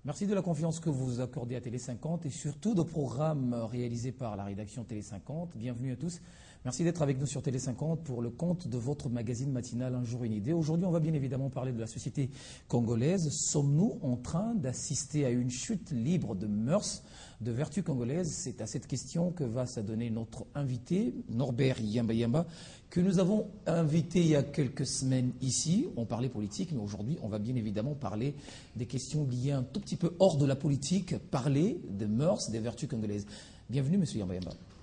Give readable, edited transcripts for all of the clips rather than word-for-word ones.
Merci de la confiance que vous accordez à Télé 50 et surtout de programmes réalisés par la rédaction Télé 50. Bienvenue à tous. Merci d'être avec nous sur Télé 50 pour le compte de votre magazine matinal Un jour une idée. Aujourd'hui, on va bien évidemment parler de la société congolaise. Sommes-nous en train d'assister à une chute libre de mœurs, de vertus congolaises? C'est à cette question que va s'adonner notre invité, Norbert Yamba, que nous avons invité il y a quelques semaines ici. On parlait politique, mais aujourd'hui, on va bien évidemment parler des questions liées un tout petit peu hors de la politique, parler des mœurs, des vertus congolaises. Bienvenue, monsieur Yamba.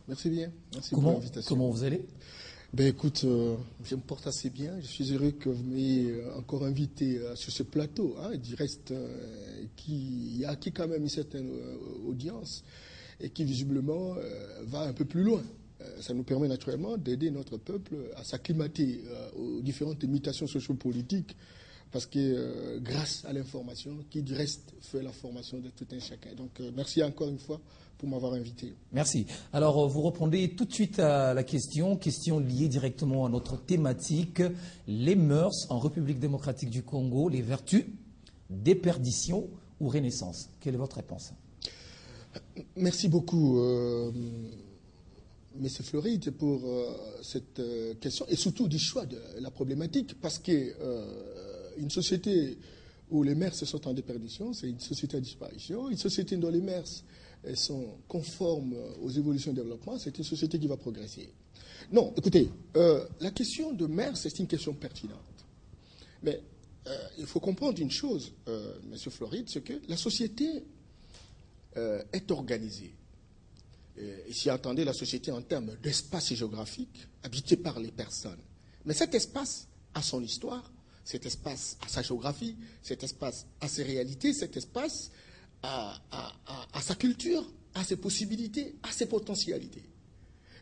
Merci bien. Merci pour l'invitation. Comment vous allez? Ben écoute, je me porte assez bien. Je suis heureux que vous m'ayez encore invité sur ce plateau. Du reste, qui a acquis quand même une certaine audience et qui visiblement va un peu plus loin. Ça nous permet naturellement d'aider notre peuple à s'acclimater aux différentes mutations sociopolitiques. Parce que grâce à l'information, qui du reste fait la formation de tout un chacun. Donc merci encore une fois pour m'avoir invité. Merci. Alors vous répondez tout de suite à la question liée directement à notre thématique, les mœurs en République démocratique du Congo, les vertus, déperdition ou renaissance. Quelle est votre réponse? Merci beaucoup, M. Floride, pour cette question et surtout du choix de la problématique parce que une société où les mœurs sont en déperdition, c'est une société à disparition. Une société dont les mœurs sont conformes aux évolutions de développement, c'est une société qui va progresser. Non, écoutez, la question de mœurs, c'est une question pertinente. Mais il faut comprendre une chose, M. Floride, c'est que la société est organisée. Et si entendez la société en termes d'espace géographique, habité par les personnes. Mais cet espace a son histoire. Cet espace a sa géographie, cet espace a ses réalités, cet espace a sa culture, a ses possibilités, a ses potentialités.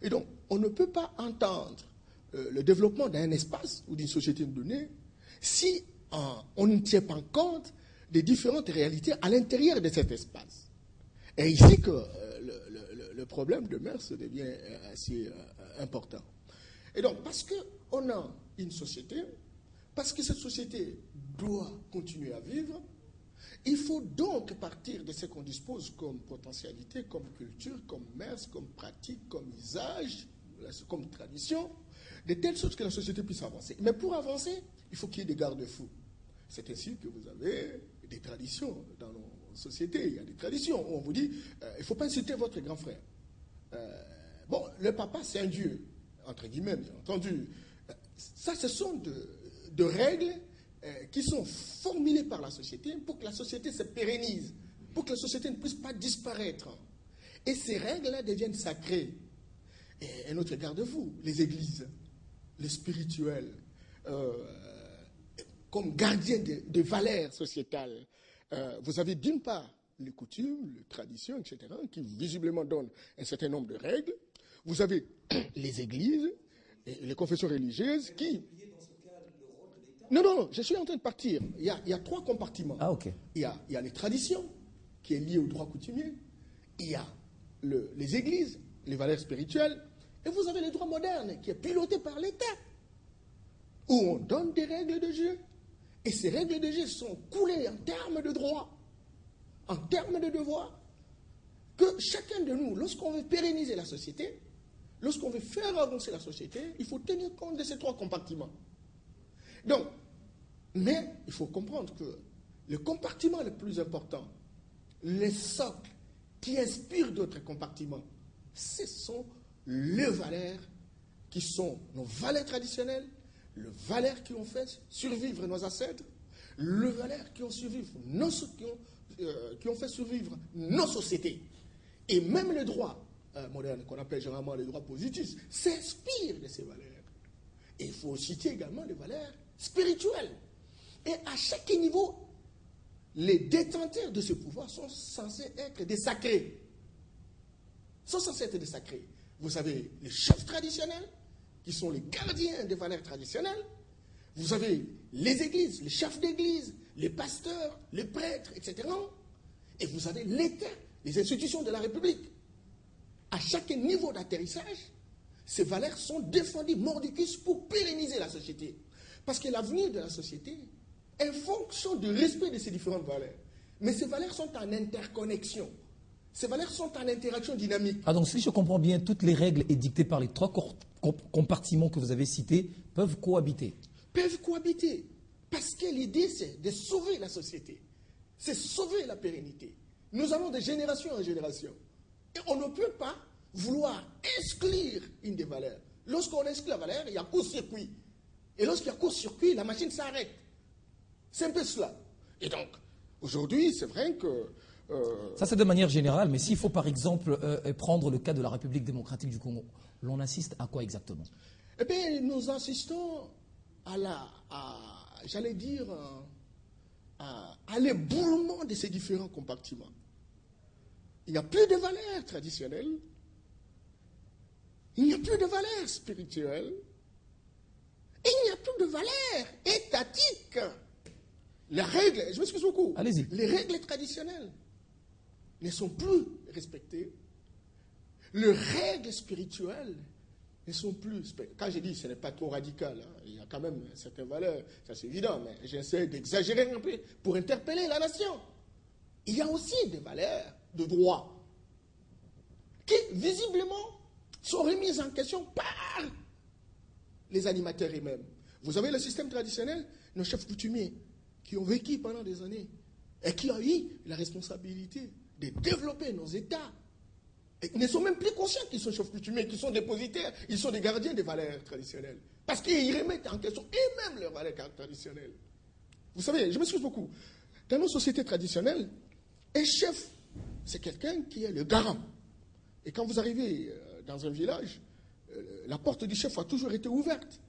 Et donc, on ne peut pas entendre le développement d'un espace ou d'une société donnée si on ne tient pas compte des différentes réalités à l'intérieur de cet espace. Et ici que le problème de mœurs devient assez important. Et donc, parce qu'on a une société, parce que cette société doit continuer à vivre, il faut donc partir de ce qu'on dispose comme potentialité, comme culture, comme mœurs, comme pratique, comme usage, comme tradition, de telle sorte que la société puisse avancer. Mais pour avancer, il faut qu'il y ait des garde-fous. C'est ainsi que vous avez des traditions dans nos sociétés. Il y a des traditions où on vous dit il ne faut pas insulter votre grand frère. Bon, le papa, c'est un dieu, entre guillemets, bien entendu. Ça, ce sont de règles qui sont formulées par la société pour que la société se pérennise, pour que la société ne puisse pas disparaître. Et ces règles-là deviennent sacrées. Et notre garde-fou, les églises, les spirituels, comme gardiens de valeurs sociétales. Vous avez d'une part les coutumes, les traditions, etc., qui visiblement donnent un certain nombre de règles. Vous avez les églises, et les confessions religieuses qui... Non, je suis en train de partir. Il y a trois compartiments. Ah, ok. Il y a les traditions, qui est lié au droit coutumier. Il y a les églises, les valeurs spirituelles. Et vous avez les droits modernes, qui est piloté par l'État, où on donne des règles de jeu. Et ces règles de jeu sont coulées en termes de droit, en termes de devoir, que chacun de nous, lorsqu'on veut pérenniser la société, lorsqu'on veut faire avancer la société, il faut tenir compte de ces trois compartiments. Donc, mais il faut comprendre que le compartiment le plus important, les socles qui inspirent d'autres compartiments, ce sont les valeurs qui sont nos valeurs traditionnelles, les valeurs qui ont fait survivre nos ancêtres, les valeurs qui ont fait survivre nos sociétés. Et même le droit moderne, qu'on appelle généralement le droit positif, s'inspire de ces valeurs. Et il faut citer également les valeurs spirituelles. Et à chaque niveau, les détenteurs de ce pouvoir sont censés être des sacrés. Vous avez les chefs traditionnels, qui sont les gardiens des valeurs traditionnelles. Vous avez les églises, les chefs d'église, les pasteurs, les prêtres, etc. Et vous avez l'État, les institutions de la République. À chaque niveau d'atterrissage, ces valeurs sont défendues mordicus pour pérenniser la société. Parce que l'avenir de la société est fonction du respect de ces différentes valeurs. Mais ces valeurs sont en interconnexion. Ces valeurs sont en interaction dynamique. Ah, donc si je comprends bien, toutes les règles édictées par les trois compartiments que vous avez cités peuvent cohabiter. Peuvent cohabiter. Parce que l'idée, c'est de sauver la société. C'est sauver la pérennité. Nous allons de génération en génération. Et on ne peut pas vouloir exclure une des valeurs. Lorsqu'on exclut la valeur, il y a court-circuit. Et lorsqu'il y a court-circuit, la machine s'arrête. C'est un peu cela. Et donc, aujourd'hui, c'est vrai que... Ça, c'est de manière générale, mais s'il faut, par exemple, prendre le cas de la République démocratique du Congo, l'on assiste à quoi exactement? Eh bien, nous assistons j'allais dire, à l'éboulement de ces différents compartiments. Il n'y a plus de valeurs traditionnelles. Il n'y a plus de valeurs spirituelles. Et il n'y a plus de valeurs étatiques. Les règles, je m'excuse beaucoup. Allez-y. Les règles traditionnelles ne sont plus respectées. Les règles spirituelles ne sont plus... Quand je dis ce n'est pas trop radical, hein, il y a quand même certaines valeurs, ça c'est évident, mais j'essaie d'exagérer un peu pour interpeller la nation. Il y a aussi des valeurs de droit qui, visiblement, sont remises en question par les animateurs eux-mêmes. Vous avez le système traditionnel, nos chefs coutumiers, qui ont vécu pendant des années et qui ont eu la responsabilité de développer nos États. Et ils ne sont même plus conscients qu'ils sont chefs coutumiers, qu'ils sont dépositaires, ils sont des gardiens des valeurs traditionnelles. Parce qu'ils remettent en question eux-mêmes leurs valeurs traditionnelles. Vous savez, je m'excuse beaucoup. Dans nos sociétés traditionnelles, un chef, c'est quelqu'un qui est le garant. Et quand vous arrivez dans un village, la porte du chef a toujours été ouverte.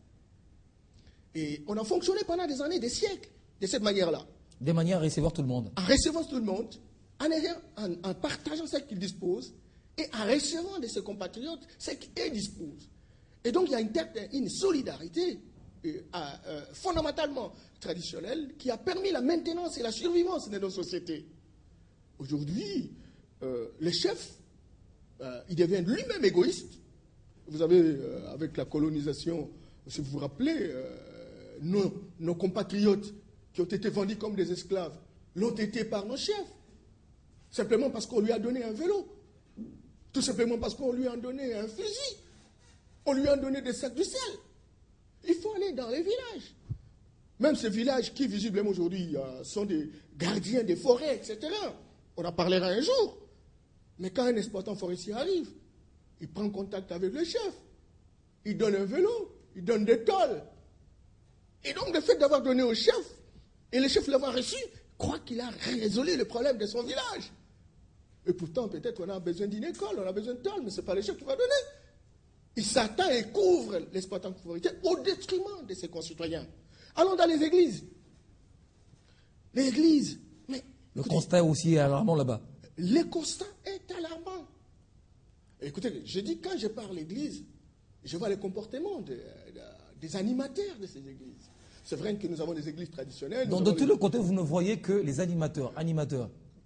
Et on a fonctionné pendant des années, des siècles, de cette manière-là. De manière à recevoir tout le monde. En recevant tout le monde, en partageant ce qu'il dispose, et en recevant de ses compatriotes ce qu'ils disposent. Et donc il y a une solidarité fondamentalement traditionnelle qui a permis la maintenance et la survivance de nos sociétés. Aujourd'hui, le chef, il devient lui-même égoïste. Vous avez, avec la colonisation, si vous vous rappelez, nos compatriotes qui ont été vendus comme des esclaves l'ont été par nos chefs. Simplement parce qu'on lui a donné un vélo. Tout simplement parce qu'on lui a donné un fusil. On lui a donné des sacs de sel. Il faut aller dans les villages. Même ces villages qui, visiblement aujourd'hui, sont des gardiens des forêts, etc. On en parlera un jour. Mais quand un exploitant forestier arrive, il prend contact avec le chef. Il donne un vélo. Il donne des tôles. Et donc, le fait d'avoir donné au chef, et le chef l'avoir reçu, croit qu'il a résolu le problème de son village. Et pourtant, peut-être on a besoin d'une école, on a besoin de tôle, mais ce n'est pas le chef qui va donner. Il s'attend et couvre l'exploitant forestier au détriment de ses concitoyens. Allons dans les églises. Les églises. Mais, le constat aussi est alarmant là-bas. Le constat est alarmant. Écoutez, je dis quand je parle l'église, je vois le comportement des animateurs de ces églises. C'est vrai que nous avons des églises traditionnelles. Donc de tous les côtés, vous ne voyez que les animateurs.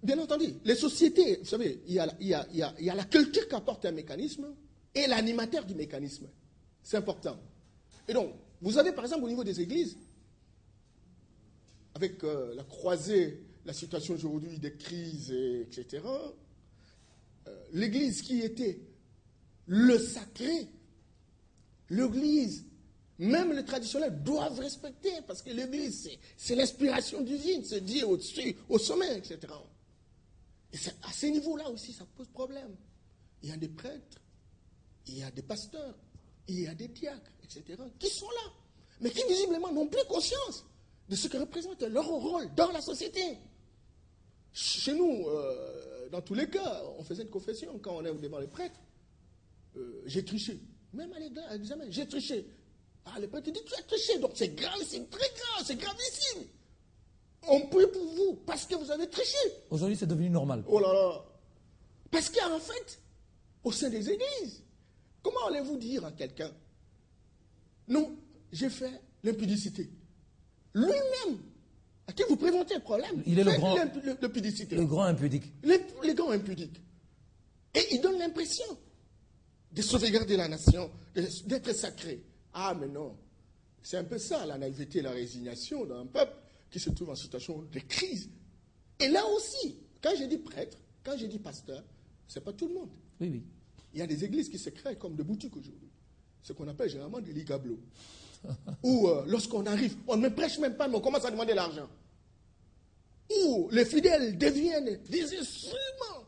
Bien entendu. Les sociétés, vous savez, il y a la culture qui apporte un mécanisme et l'animateur du mécanisme. C'est important. Et donc, vous avez par exemple au niveau des églises, avec la croisée, la situation aujourd'hui des crises, etc., l'église qui était le sacré, l'église, même les traditionnels doivent respecter, parce que l'église, c'est l'inspiration divine, c'est Dieu au-dessus, au sommet, etc. Et à ce niveau-là aussi, ça pose problème. Il y a des prêtres, il y a des pasteurs, il y a des diacres, etc., qui sont là, mais qui visiblement n'ont plus conscience de ce que représente leur rôle dans la société. Chez nous, dans tous les cas, on faisait une confession quand on est devant les prêtres. J'ai triché. Même à l'examen, j'ai triché. Ah, le prêtre dit, tu as triché, donc c'est grave, c'est très grave, c'est gravissime. On prie pour vous parce que vous avez triché. Aujourd'hui, c'est devenu normal. Oh là là. Parce qu'en fait, au sein des églises, comment allez-vous dire à quelqu'un, non, j'ai fait l'impudicité. Lui-même, à qui vous présentez un problème, il est le grand impudique. Le grand impudique. Et il donne l'impression de sauvegarder la nation, d'être sacré. Ah, mais non. C'est un peu ça, la naïveté et la résignation d'un peuple qui se trouve en situation de crise. Et là aussi, quand je dis prêtre, quand je dis pasteur, ce n'est pas tout le monde. Oui, oui. Il y a des églises qui se créent comme des boutiques aujourd'hui. Ce qu'on appelle généralement des ligablos. Où lorsqu'on arrive, on ne prêche même pas, mais on commence à demander l'argent. Où les fidèles deviennent des instruments,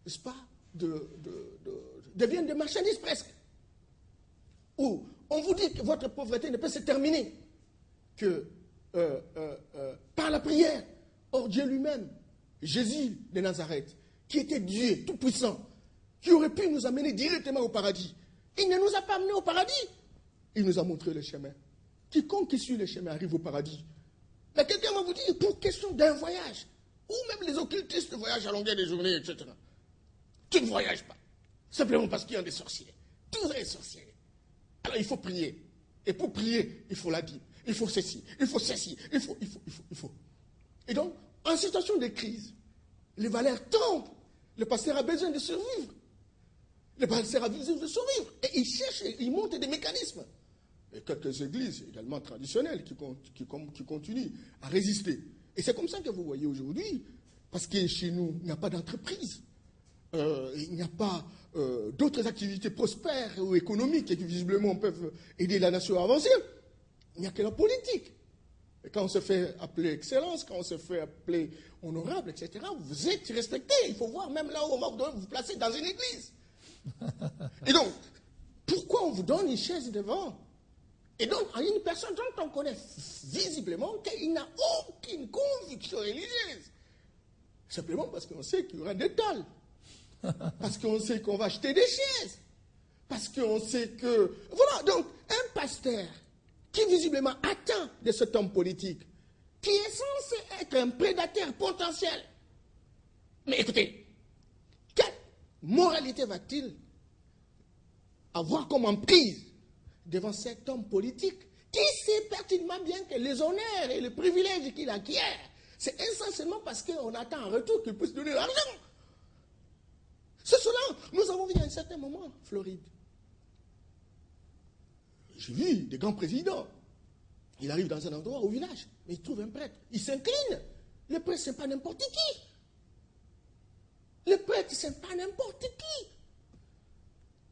n'est-ce pas, deviennent des marchandises presque. Où on vous dit que votre pauvreté ne peut se terminer que par la prière. Or, Dieu lui-même, Jésus de Nazareth, qui était Dieu tout-puissant, qui aurait pu nous amener directement au paradis, il ne nous a pas amenés au paradis. Il nous a montré le chemin. Quiconque qui suit le chemin arrive au paradis. Mais quelqu'un va vous dire, pour question d'un voyage, ou même les occultistes voyagent à longueur des journées, etc. Tu ne voyages pas. Simplement parce qu'il y a des sorciers. Tous les sorciers. Alors il faut prier. Et pour prier, il faut la dîme. Il faut ceci. Il faut ceci. Il faut. Et donc, en situation de crise, les valeurs tombent. Le pasteur a besoin de survivre. Le pasteur a besoin de survivre. Et il cherche, il monte des mécanismes. Et quelques églises également traditionnelles qui continuent à résister. Et c'est comme ça que vous voyez aujourd'hui, parce que chez nous, il n'y a pas d'entreprise. Il n'y a pas d'autres activités prospères ou économiques qui visiblement peuvent aider la nation à avancer. Il n'y a que la politique. Et quand on se fait appeler excellence, quand on se fait appeler honorable, etc., vous êtes respecté. Il faut voir même là où on va vous placer dans une église. Et donc, pourquoi on vous donne une chaise devant? Et donc, une personne dont on connaît visiblement qu'il n'a aucune conviction religieuse. Simplement parce qu'on sait qu'il y aura des tôles. Parce qu'on sait qu'on va acheter des chaises. Parce qu'on sait que... Voilà, donc, un pasteur qui visiblement attend de cet homme politique, qui est censé être un prédateur potentiel. Mais écoutez, quelle moralité va-t-il avoir comme emprise devant cet homme politique qui sait pertinemment bien que les honneurs et les privilèges qu'il acquiert, c'est essentiellement parce qu'on attend en retour qu'il puisse donner l'argent. C'est cela. Nous avons vu à un certain moment en Floride. J'ai vu des grands présidents. Il arrive dans un endroit au village, mais il trouve un prêtre. Il s'incline. Le prêtre, ce n'est pas n'importe qui. Le prêtre, ce n'est pas n'importe qui.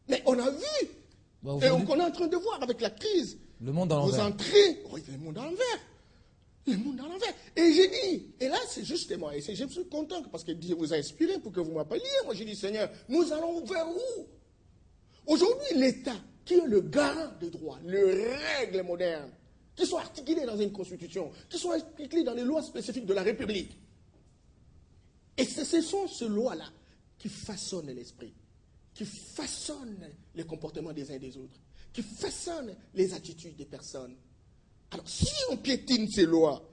Mais on a vu, et on est en train de voir avec la crise, le monde à l'envers. Vous entrez, oui, le monde à l'envers. Le monde à l'envers. Et j'ai dit, et là c'est justement, et je me suis content parce que Dieu vous a inspiré pour que vous m'appeliez. Moi j'ai dit, Seigneur, nous allons vers où? Aujourd'hui, l'État, qui est le garant des droits, les règles modernes, qui sont articulées dans une constitution, qui sont articulées dans les lois spécifiques de la République. Et ce sont ces lois-là qui façonnent l'esprit, qui façonnent les comportements des uns et des autres, qui façonnent les attitudes des personnes. Alors, si on piétine ces lois,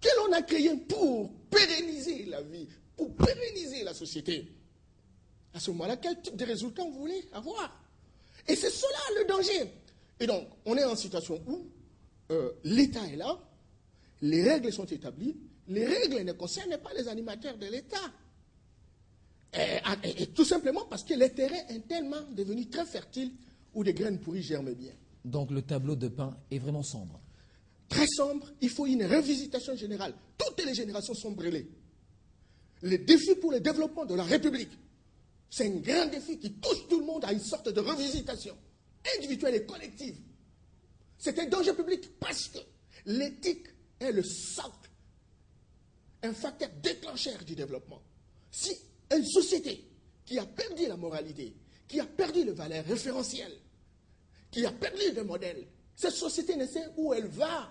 que l'on a créées pour pérenniser la vie, pour pérenniser la société, à ce moment-là, quel type de résultats on voulait avoir? Et c'est cela le danger. Et donc, on est en situation où l'État est là, les règles sont établies, les règles ne concernent pas les animateurs de l'État. Et tout simplement parce que les terrains est tellement devenu très fertile où des graines pourries germent bien. Donc le tableau de peint est vraiment sombre. Très sombre, il faut une revisitation générale. Toutes les générations sont brûlées. Le défi pour le développement de la République, c'est un grand défi qui touche tout le monde à une sorte de revisitation individuelle et collective. C'est un danger public parce que l'éthique est le socle, un facteur déclencheur du développement. Si une société qui a perdu la moralité, qui a perdu les valeurs référentielles, qui a perdu le modèle, cette société ne sait où elle va.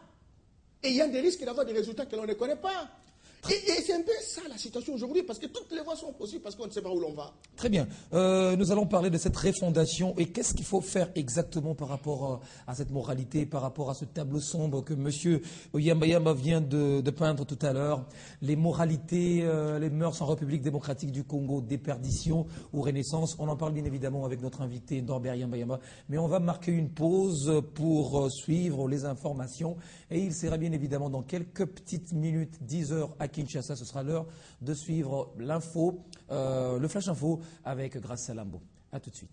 Et il y a des risques d'avoir des résultats que l'on ne connaît pas. Et c'est un peu ça la situation aujourd'hui, parce que toutes les voies sont possibles, parce qu'on ne sait pas où l'on va. Très bien. Nous allons parler de cette refondation et qu'est-ce qu'il faut faire exactement par rapport à cette moralité, par rapport à ce tableau sombre que M. Oyamba vient de peindre tout à l'heure. Les moralités, les mœurs en République démocratique du Congo, déperdition ou renaissance. On en parle bien évidemment avec notre invité Norbert Yamba, mais on va marquer une pause pour suivre les informations et il sera bien évidemment dans quelques petites minutes, 10 heures à Kinshasa, ce sera l'heure de suivre l'info, le Flash Info avec Grace Salambo. A tout de suite.